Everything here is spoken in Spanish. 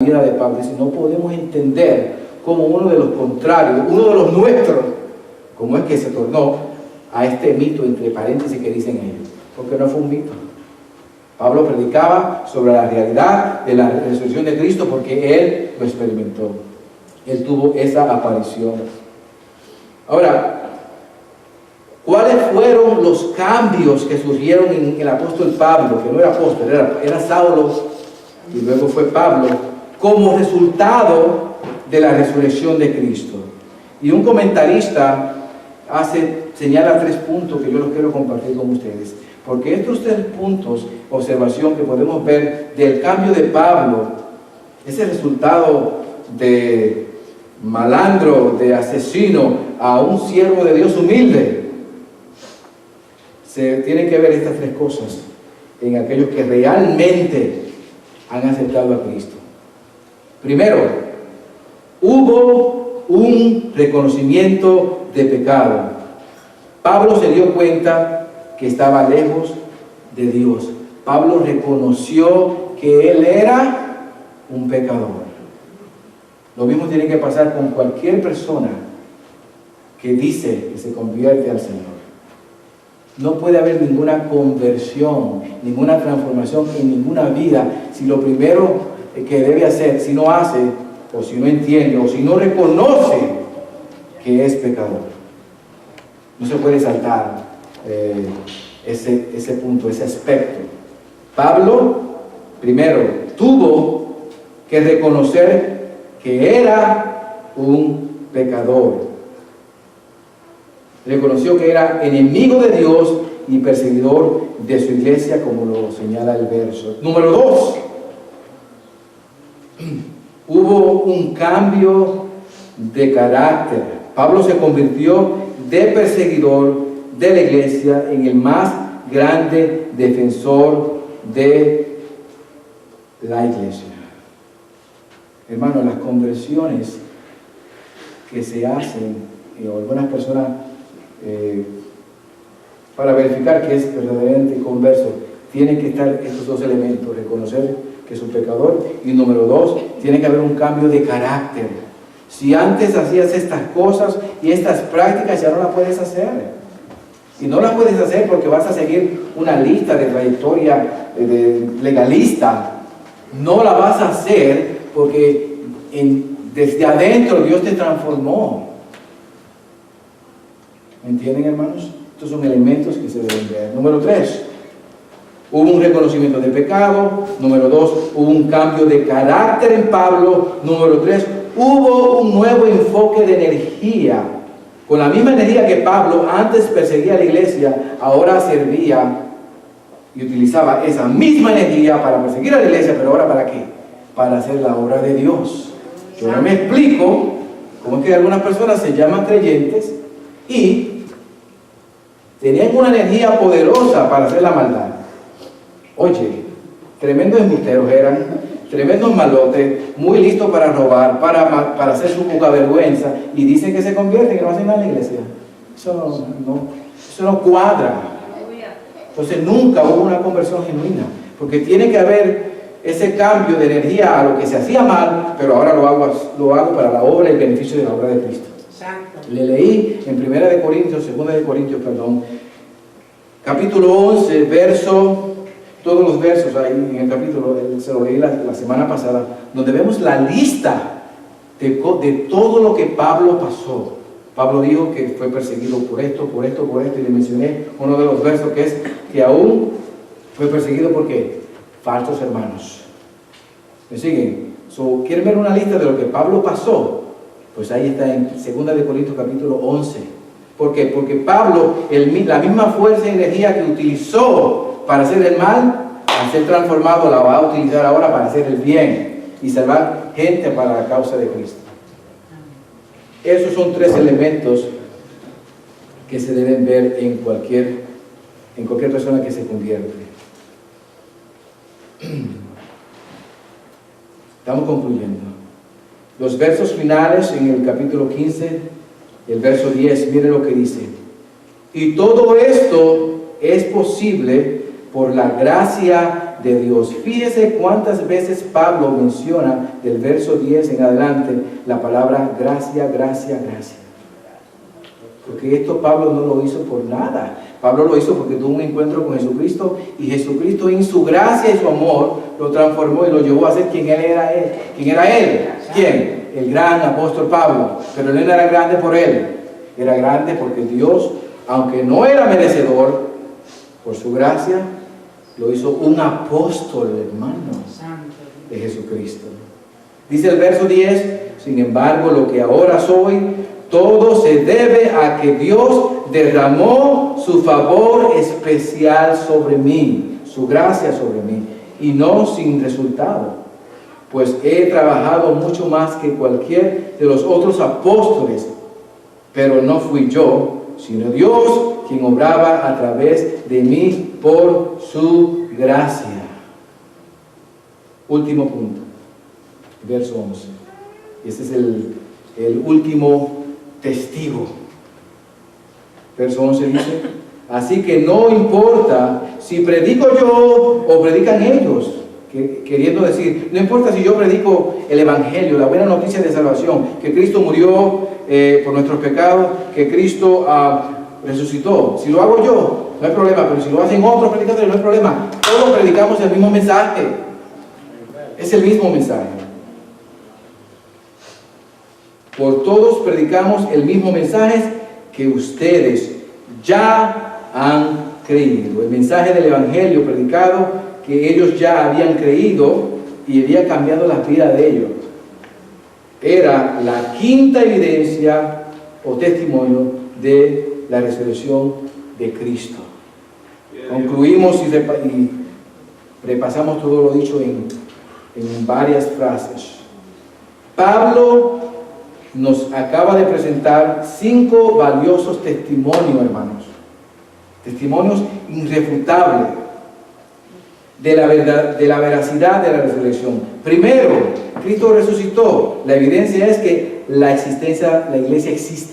vida de Pablo. Dice, no podemos entender cómo uno de los contrarios, uno de los nuestros, cómo es que se tornó a este mito, entre paréntesis, que dicen ellos, porque no fue un mito. Pablo predicaba sobre la realidad de la resurrección de Cristo porque él lo experimentó. Él tuvo esa aparición. Ahora, ¿cuáles fueron los cambios que surgieron en el apóstol Pablo? Que no era apóstol, era Saulo y luego fue Pablo, como resultado de la resurrección de Cristo. Y un comentarista señala 3 puntos que yo los quiero compartir con ustedes. Porque estos 3 puntos, observación que podemos ver del cambio de Pablo, ese resultado de malandro, de asesino, a un siervo de Dios humilde, se tienen que ver estas 3 cosas en aquellos que realmente han aceptado a Cristo. Primero, hubo un reconocimiento de pecado. Pablo se dio cuenta que estaba lejos de Dios. Pablo reconoció que él era un pecador. Lo mismo tiene que pasar con cualquier persona que dice que se convierte al Señor. No puede haber ninguna conversión, ninguna transformación en ninguna vida si lo primero que debe hacer, si no hace, o si no entiende, o si no reconoce que es pecador. No se puede saltar ese punto, ese aspecto. Pablo, primero, tuvo que reconocer que era un pecador. Reconoció que era enemigo de Dios y perseguidor de su iglesia, como lo señala el verso. Número 2, hubo un cambio de carácter. Pablo se convirtió de perseguidor de la iglesia en el más grande defensor de la iglesia. Hermanos, las conversiones que se hacen, algunas personas, para verificar que es verdaderamente converso, tienen que estar estos 2 elementos: reconocer que es un pecador, y número 2, tiene que haber un cambio de carácter. Si antes hacías estas cosas y estas prácticas, ya no las puedes hacer. Y no las puedes hacer porque vas a seguir una lista de trayectoria legalista. No la vas a hacer porque desde adentro Dios te transformó. ¿Me entienden, hermanos? Estos son elementos que se deben ver. Número 3, hubo un reconocimiento de pecado. Número 2, hubo un cambio de carácter en Pablo. Número 3, hubo un nuevo enfoque de energía. Con la misma energía que Pablo antes perseguía a la iglesia, ahora servía y utilizaba esa misma energía para perseguir a la iglesia, pero ahora ¿para qué? Para hacer la obra de Dios. Yo no me explico cómo es que algunas personas se llaman creyentes y tenían una energía poderosa para hacer la maldad. Oye, tremendos embusteros eran, tremendos malotes, muy listos para robar, para hacer su poca vergüenza, y dicen que se convierten, que no hacen nada en la iglesia. Eso no cuadra. Entonces nunca hubo una conversión genuina, porque tiene que haber ese cambio de energía a lo que se hacía mal, pero ahora lo hago para la obra y el beneficio de la obra de Cristo. Le leí en 2 de Corintios, capítulo 11, todos los versos ahí en el capítulo, se lo leí la semana pasada, donde vemos la lista de todo lo que Pablo pasó. Pablo dijo que fue perseguido por esto, y le mencioné uno de los versos que es que aún fue perseguido por ¿qué? Falsos hermanos. ¿Me siguen? ¿Quieren ver una lista de lo que Pablo pasó? Pues ahí está en 2 de Corintios capítulo 11. ¿Por qué? Porque Pablo, la misma fuerza y energía que utilizó para hacer el mal, al ser transformado, la va a utilizar ahora para hacer el bien y salvar gente para la causa de Cristo. Esos son 3 elementos que se deben ver en cualquier persona que se convierte. Estamos concluyendo. Los versos finales en el capítulo 15, el verso 10, miren lo que dice. Y todo esto es posible por la gracia de Dios. Fíjese cuántas veces Pablo menciona del verso 10 en adelante la palabra gracia, gracia, gracia. Porque esto Pablo no lo hizo por nada. Pablo lo hizo porque tuvo un encuentro con Jesucristo y Jesucristo en su gracia y su amor lo transformó y lo llevó a ser quien él era él. ¿Quién era él? ¿Quién? El gran apóstol Pablo. Pero él no era grande por él. Era grande porque Dios, aunque no era merecedor, por su gracia, lo hizo un apóstol, hermano, de Jesucristo. Dice el verso 10, sin embargo, lo que ahora soy, todo se debe a que Dios derramó su favor especial sobre mí, su gracia sobre mí, y no sin resultado, pues he trabajado mucho más que cualquier de los otros apóstoles, pero no fui yo, sino Dios quien obraba a través de mí por su gracia. Último punto, verso 11. Este es el último testigo. Verso 11 dice: así que no importa si predico yo o predican ellos, queriendo decir, no importa si yo predico el evangelio, la buena noticia de salvación, que Cristo murió por nuestros pecados, que Cristo resucitó. Si lo hago yo, no hay problema, pero si lo hacen otros predicadores, no hay problema. Todos predicamos el mismo mensaje. Es el mismo mensaje. Por todos predicamos el mismo mensaje que ustedes ya han creído. El mensaje del evangelio predicado que ellos ya habían creído y había cambiado la vida de ellos. Era la quinta evidencia o testimonio de la resurrección de Cristo. Concluimos y repasamos todo lo dicho en varias frases. Pablo nos acaba de presentar 5 valiosos testimonios, hermanos. Testimonios irrefutables de la verdad, de la veracidad de la resurrección. Primero, Cristo resucitó. La evidencia es que la iglesia existe.